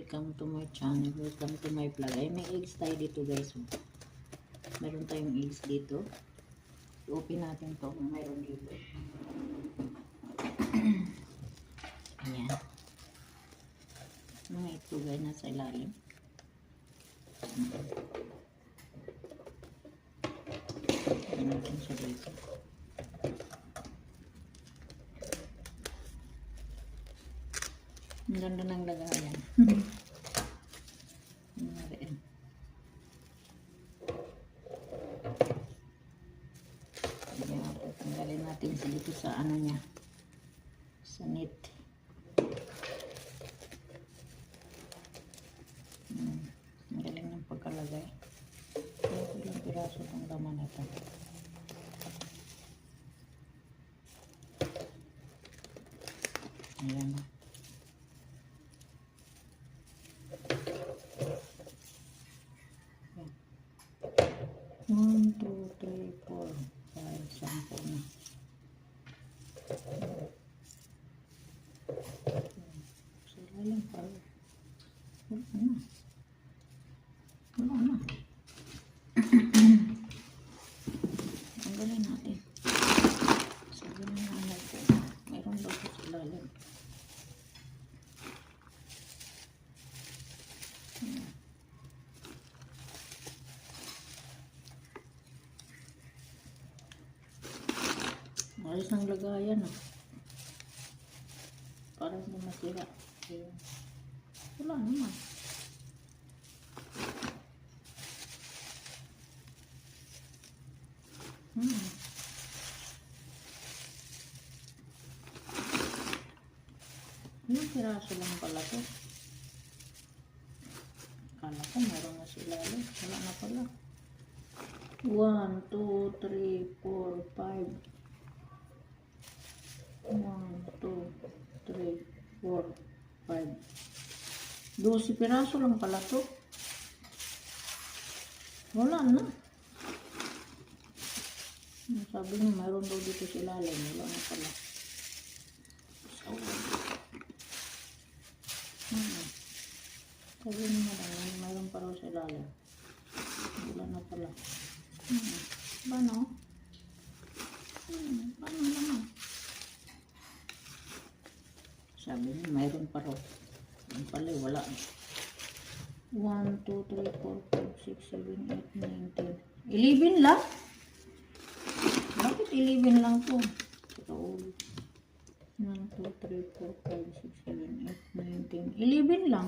Welcome to my channel. Welcome to my vlog. Ay, may eggs tayo dito guys. Meron tayong eggs dito. I-open natin to kung mayroon dito. Ayan. Mga itlog ay nasa ilalim. Ayan natin siya dito. Ang ganda ng lagayan. Tanggalin natin sa dito sa ano niya. Sa net. Ang galing ng pagkalagay. Ilang piraso ng laman na ito. Ayan na. 1, 2, 3, 4, 5, 10 na. Sa ilalim pa. Wala na. Wala na. Tanggalin natin. Sabi na nanay ko, mayroon daw sa ilalim. Alis ng lagayan para hindi masira. Wala naman. Ilang piraso lang pala to. Akala ko meron na sila. Wala na pala. 1, 2, 3, 4, 5. 1, 2, 3, 4, 5. 12 piraso lang pala to. Wala na. Sabi niya mayroon daw dito sa ilalim. Wala na pala. Sabi niya lang mayroon pa raw sa ilalim. Wala na pala. Bano? Bano naman? Sabi niya, mayroon pa raw. Yung pala, wala. 1, 2, 3, 4, 5, 6, 7, 8, 9, 10. 11 lang? Bakit 11 lang to? Ito ulit. 1, 2, 3, 4, 5, 6, 7, 8, 9, 10. 11 lang.